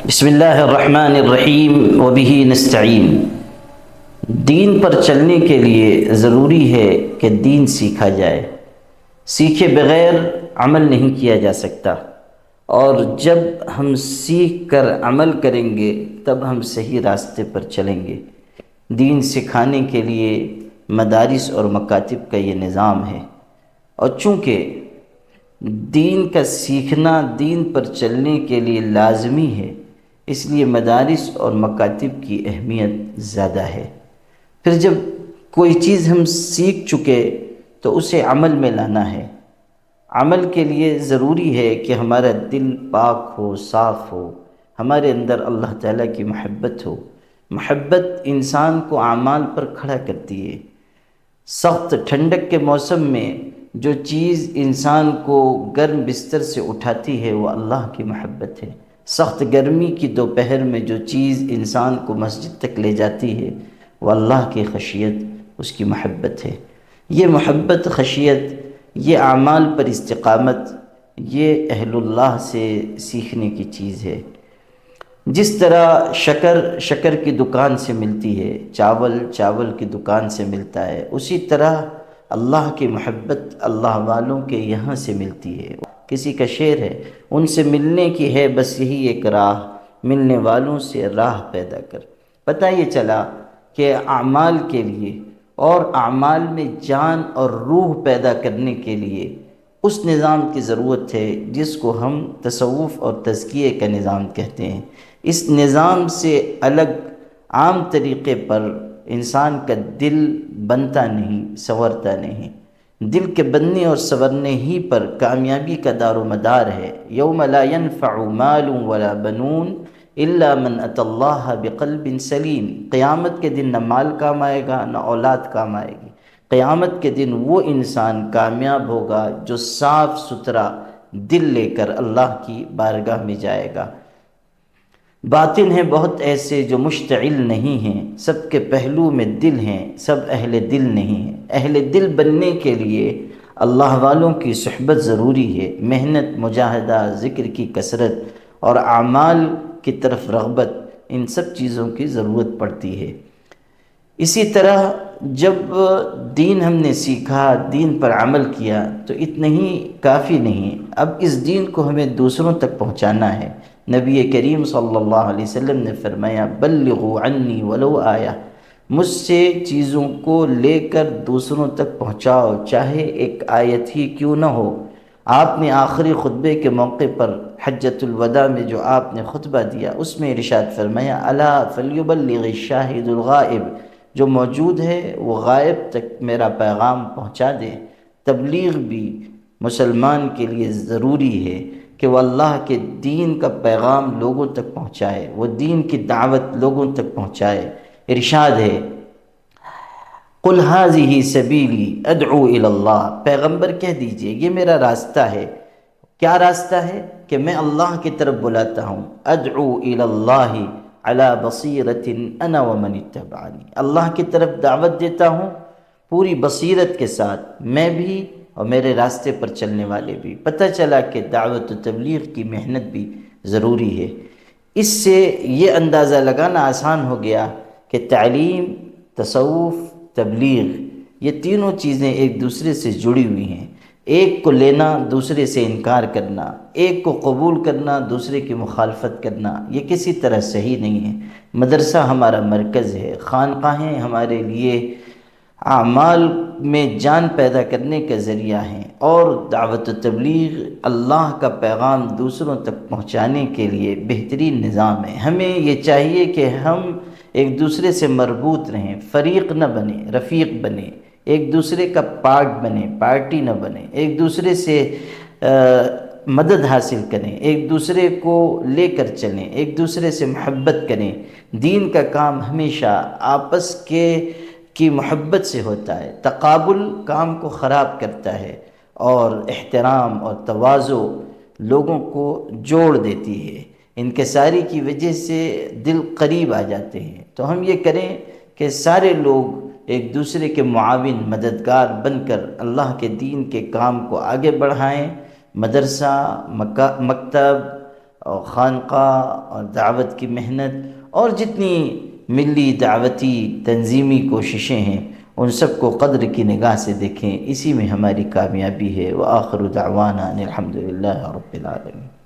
بسم اللہ الرحمن الرحیم وبہ نستعین۔ دین پر چلنے کے لیے ضروری ہے کہ دین سیکھا جائے۔ سیکھے بغیر عمل نہیں کیا جا سکتا، اور جب ہم سیکھ کر عمل کریں گے تب ہم صحیح راستے پر چلیں گے۔ دین سکھانے کے لیے مدارس اور مکاتب کا یہ نظام ہے، اور چونکہ دین کا سیکھنا دین پر چلنے کے لیے لازمی ہے، اس لیے مدارس اور مکاتب کی اہمیت زیادہ ہے۔ پھر جب کوئی چیز ہم سیکھ چکے تو اسے عمل میں لانا ہے۔ عمل کے لیے ضروری ہے کہ ہمارا دل پاک ہو، صاف ہو، ہمارے اندر اللہ تعالیٰ کی محبت ہو۔ محبت انسان کو اعمال پر کھڑا کرتی ہے۔ سخت ٹھنڈک کے موسم میں جو چیز انسان کو گرم بستر سے اٹھاتی ہے وہ اللہ کی محبت ہے۔ سخت گرمی کی دوپہر میں جو چیز انسان کو مسجد تک لے جاتی ہے وہ اللہ کی خشیت، اس کی محبت ہے۔ یہ محبت، خشیت، یہ اعمال پر استقامت، یہ اہل اللہ سے سیکھنے کی چیز ہے۔ جس طرح شکر کی دکان سے ملتی ہے، چاول کی دکان سے ملتا ہے، اسی طرح اللہ کی محبت اللہ والوں کے یہاں سے ملتی ہے۔ کسی کا شعر ہے، ان سے ملنے کی ہے بس یہی ایک راہ، ملنے والوں سے راہ پیدا کر۔ پتہ یہ چلا کہ اعمال کے لیے اور اعمال میں جان اور روح پیدا کرنے کے لیے اس نظام کی ضرورت ہے جس کو ہم تصوف اور تزکیے کا نظام کہتے ہیں۔ اس نظام سے الگ عام طریقے پر انسان کا دل بنتا نہیں، سنورتا نہیں۔ دل کے بننے اور سنورنے ہی پر کامیابی کا دار و مدار ہے۔ یوم لا ينفع مال ولا بنون الا من اتى اللہ بقلب سلیم۔ قیامت کے دن نہ مال کام آئے گا، نہ اولاد کام آئے گی۔ قیامت کے دن وہ انسان کامیاب ہوگا جو صاف ستھرا دل لے کر اللہ کی بارگاہ میں جائے گا۔ باطن ہیں بہت ایسے جو مشتعل نہیں ہیں، سب کے پہلو میں دل ہیں، سب اہل دل نہیں ہیں۔ اہل دل بننے کے لیے اللہ والوں کی صحبت ضروری ہے۔ محنت، مجاہدہ، ذکر کی کثرت اور اعمال کی طرف رغبت، ان سب چیزوں کی ضرورت پڑتی ہے۔ اسی طرح جب دین ہم نے سیکھا، دین پر عمل کیا تو اتنا ہی کافی نہیں، اب اس دین کو ہمیں دوسروں تک پہنچانا ہے۔ نبی کریم صلی اللہ علیہ وسلم نے فرمایا، بلغوا عنی ولو آیہ، مجھ سے چیزوں کو لے کر دوسروں تک پہنچاؤ، چاہے ایک آیت ہی کیوں نہ ہو۔ آپ نے آخری خطبے کے موقع پر حجۃ الوداع میں جو آپ نے خطبہ دیا اس میں ارشاد فرمایا، الا فلیبلغ الشاہد الغائب، جو موجود ہے وہ غائب تک میرا پیغام پہنچا دے۔ تبلیغ بھی مسلمان کے لیے ضروری ہے کہ وہ اللہ کے دین کا پیغام لوگوں تک پہنچائے، وہ دین کی دعوت لوگوں تک پہنچائے۔ ارشاد ہے، قل ھذہ سبیلی ادعو الی اللہ، پیغمبر کہہ دیجئے یہ میرا راستہ ہے۔ کیا راستہ ہے؟ کہ میں اللہ کی طرف بلاتا ہوں۔ ادعو الی اللہ علی بصیرۃ انا ومن اتبعنی، اللہ کی طرف دعوت دیتا ہوں پوری بصیرت کے ساتھ، میں بھی اور میرے راستے پر چلنے والے بھی۔ پتہ چلا کہ دعوت و تبلیغ کی محنت بھی ضروری ہے۔ اس سے یہ اندازہ لگانا آسان ہو گیا کہ تعلیم، تصوف، تبلیغ، یہ تینوں چیزیں ایک دوسرے سے جڑی ہوئی ہیں۔ ایک کو لینا، دوسرے سے انکار کرنا، ایک کو قبول کرنا، دوسرے کی مخالفت کرنا، یہ کسی طرح صحیح نہیں ہے۔ مدرسہ ہمارا مرکز ہے، خانقاہیں ہمارے لیے اعمال میں جان پیدا کرنے کا ذریعہ ہیں، اور دعوت و تبلیغ اللہ کا پیغام دوسروں تک پہنچانے کے لیے بہترین نظام ہے۔ ہمیں یہ چاہیے کہ ہم ایک دوسرے سے مربوط رہیں، فریق نہ بنے، رفیق بنے، ایک دوسرے کا پارٹ بنے، پارٹی نہ بنے، ایک دوسرے سے مدد حاصل کریں، ایک دوسرے کو لے کر چلیں، ایک دوسرے سے محبت کریں۔ دین کا کام ہمیشہ آپس کی محبت سے ہوتا ہے۔ تقابل کام کو خراب کرتا ہے، اور احترام اور تواضع لوگوں کو جوڑ دیتی ہے۔ انکساری کی وجہ سے دل قریب آ جاتے ہیں۔ تو ہم یہ کریں کہ سارے لوگ ایک دوسرے کے معاون، مددگار بن کر اللہ کے دین کے کام کو آگے بڑھائیں۔ مدرسہ، مکتب اور خانقاہ اور دعوت کی محنت اور جتنی ملی دعوتی تنظیمی کوششیں ہیں ان سب کو قدر کی نگاہ سے دیکھیں، اسی میں ہماری کامیابی ہے۔ وآخر دعوانا ان الحمد للہ رب العالمین۔